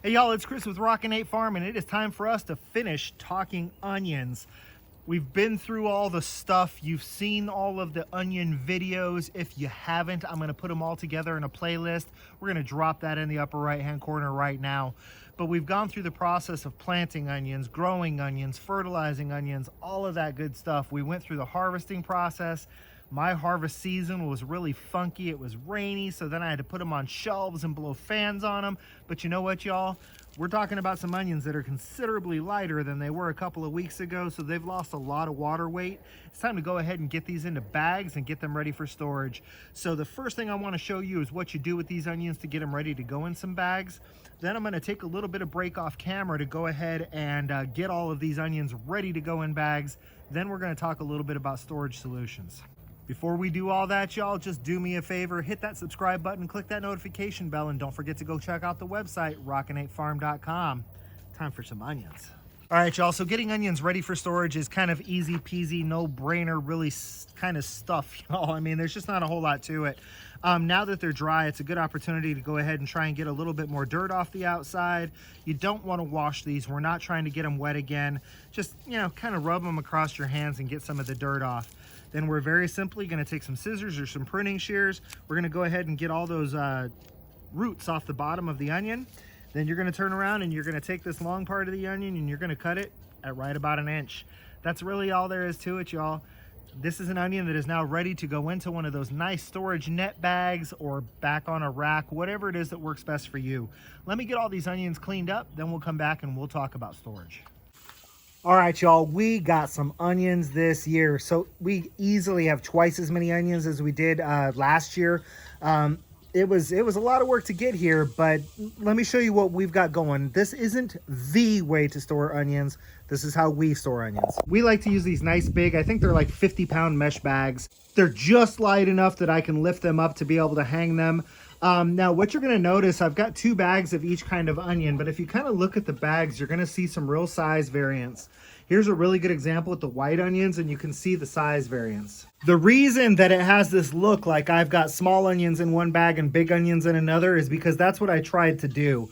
Hey y'all, it's Chris with Rockin Farm, and it is time for us to finish talking onions. We've been through all the stuff. You've seen all of the onion videos. If you haven't, I'm gonna put them all together in a playlist. We're gonna drop that in the upper right-hand corner right now. But we've gone through the process of planting onions, growing onions, fertilizing onions, all of that good stuff. We went through the harvesting process. My harvest season was really funky. It was rainy, so then I had to put them on shelves and blow fans on them. But you know what, y'all? We're talking about some onions that are considerably lighter than they were a couple of weeks ago, so they've lost a lot of water weight. It's time to go ahead and get these into bags and get them ready for storage. So the first thing I want to show you is what you do with these onions to get them ready to go in some bags. Then I'm going to take a little bit of break off camera to go ahead and get all of these onions ready to go in bags. Then we're going to talk a little bit about storage solutions. Before we do all that, y'all, just do me a favor, hit that subscribe button, click that notification bell, and don't forget to go check out the website, rockin8farm.com. Time for some onions. All right, y'all, so getting onions ready for storage is kind of easy peasy, no brainer, really kind of stuff, y'all. I mean, there's just not a whole lot to it. Now that they're dry, it's a good opportunity to go ahead and try and get a little bit more dirt off the outside. You don't want to wash these. We're not trying to get them wet again. Just, you know, kind of rub them across your hands and get some of the dirt off. Then we're very simply going to take some scissors or some pruning shears. We're going to go ahead and get all those roots off the bottom of the onion. Then you're going to turn around and you're going to take this long part of the onion and you're going to cut it at right about an inch. That's really all there is to it, y'all. This is an onion that is now ready to go into one of those nice storage net bags or back on a rack, whatever it is that works best for you. Let me get all these onions cleaned up, then we'll come back and we'll talk about storage. All right, y'all, we got some onions this year. So we easily have twice as many onions as we did last year. It was a lot of work to get here, but let me show you what we've got going. This isn't the way to store onions. This is how we store onions. We like to use these nice big, I think they're like 50-pound mesh bags. They're just light enough that I can lift them up to be able to hang them. Now what you're gonna notice, I've got 2 bags of each kind of onion, but if you kind of look at the bags, you're gonna see some real size variance. Here's a really good example with the white onions, and you can see the size variance. The reason that it has this look like I've got small onions in one bag and big onions in another is because that's what I tried to do.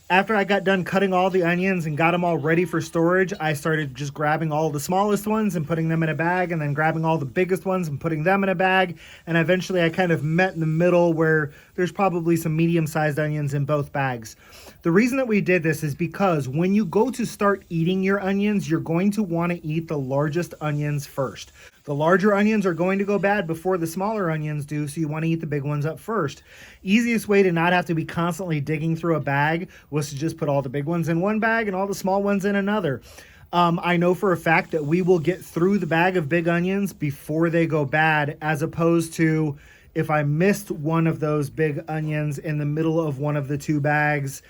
After I got done cutting all the onions and got them all ready for storage, I started just grabbing all the smallest ones and putting them in a bag, and then grabbing all the biggest ones and putting them in a bag. And eventually I kind of met in the middle where there's probably some medium-sized onions in both bags. The reason that we did this is because when you go to start eating your onions, you're going to want to eat the largest onions first. The larger onions are going to go bad before the smaller onions do, so you want to eat the big ones up first. Easiest way to not have to be constantly digging through a bag was to just put all the big ones in one bag and all the small ones in another. I know for a fact that we will get through the bag of big onions before they go bad, as opposed to if I missed one of those big onions in the middle of one of the 2 bags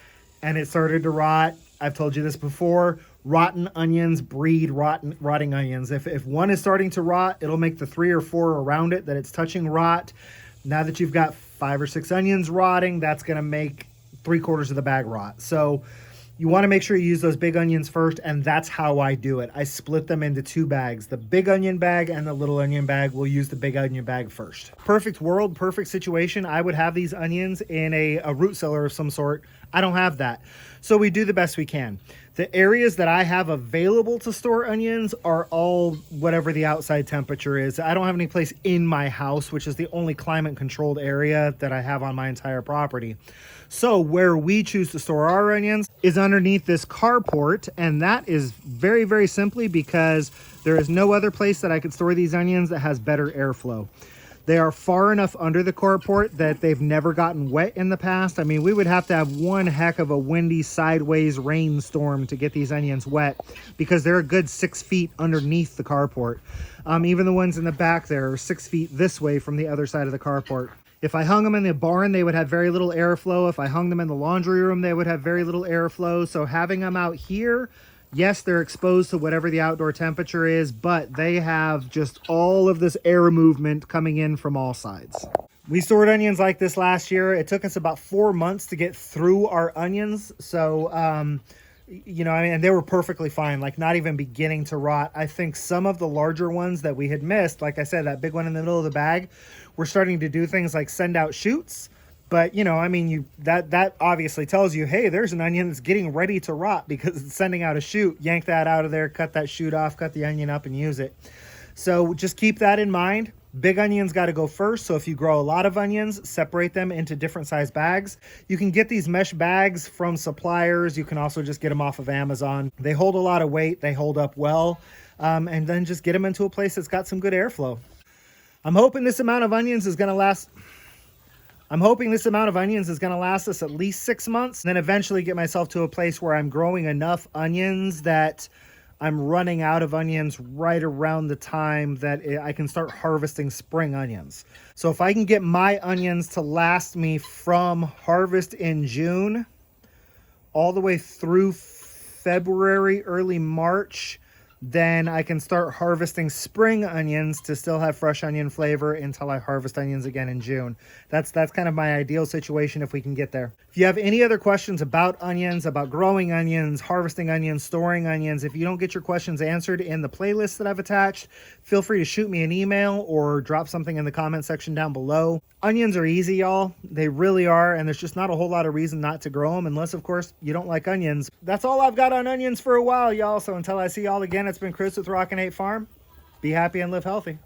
and it started to rot. I've told you this before. Rotten onions breed rotting onions. If one is starting to rot, it'll make the 3 or 4 around it that it's touching rot. Now that you've got 5 or 6 onions rotting, that's going to make 3/4 of the bag rot. So you want to make sure you use those big onions first, and that's how I do it. I split them into 2 bags. The big onion bag and the little onion bag. We'll use the big onion bag first. Perfect world, perfect situation. I would have these onions in a root cellar of some sort. I don't have that. So we do the best we can. The areas that I have available to store onions are all whatever the outside temperature is. I don't have any place in my house, which is the only climate controlled area that I have on my entire property. So where we choose to store our onions is underneath this carport, and that is very, very simply because there is no other place that I could store these onions that has better airflow. They are far enough under the carport that they've never gotten wet in the past. I mean, we would have to have one heck of a windy sideways rainstorm to get these onions wet because they're a good 6 feet underneath the carport. Even the ones in the back there are 6 feet this way from the other side of the carport. If I hung them in the barn, they would have very little airflow. If I hung them in the laundry room, they would have very little airflow. So having them out here, yes, they're exposed to whatever the outdoor temperature is, but they have just all of this air movement coming in from all sides. We stored onions like this last year. It took us about 4 months to get through our onions. So, you know, I mean, and they were perfectly fine, like not even beginning to rot. I think some of the larger ones that we had missed, like I said, that big one in the middle of the bag, we're starting to do things like send out shoots. But, you know, I mean, that obviously tells you, hey, there's an onion that's getting ready to rot because it's sending out a shoot. Yank that out of there, cut that shoot off, cut the onion up and use it. So just keep that in mind. Big onions got to go first. So if you grow a lot of onions, separate them into different size bags. You can get these mesh bags from suppliers. You can also just get them off of Amazon. They hold a lot of weight. They hold up well. And then just get them into a place that's got some good airflow. I'm hoping this amount of onions is going to last us at least 6 months, and then eventually get myself to a place where I'm growing enough onions that I'm running out of onions right around the time that I can start harvesting spring onions. So if I can get my onions to last me from harvest in June all the way through February, early March, then I can start harvesting spring onions to still have fresh onion flavor until I harvest onions again in June. That's kind of my ideal situation if we can get there. If you have any other questions about onions, about growing onions, harvesting onions, storing onions, if you don't get your questions answered in the playlist that I've attached, feel free to shoot me an email or drop something in the comment section down below. Onions are easy, y'all. They really are, and there's just not a whole lot of reason not to grow them unless, of course, you don't like onions. That's all I've got on onions for a while, y'all. So until I see y'all again, it's been Chris with Rockin' Farm. Be happy and live healthy.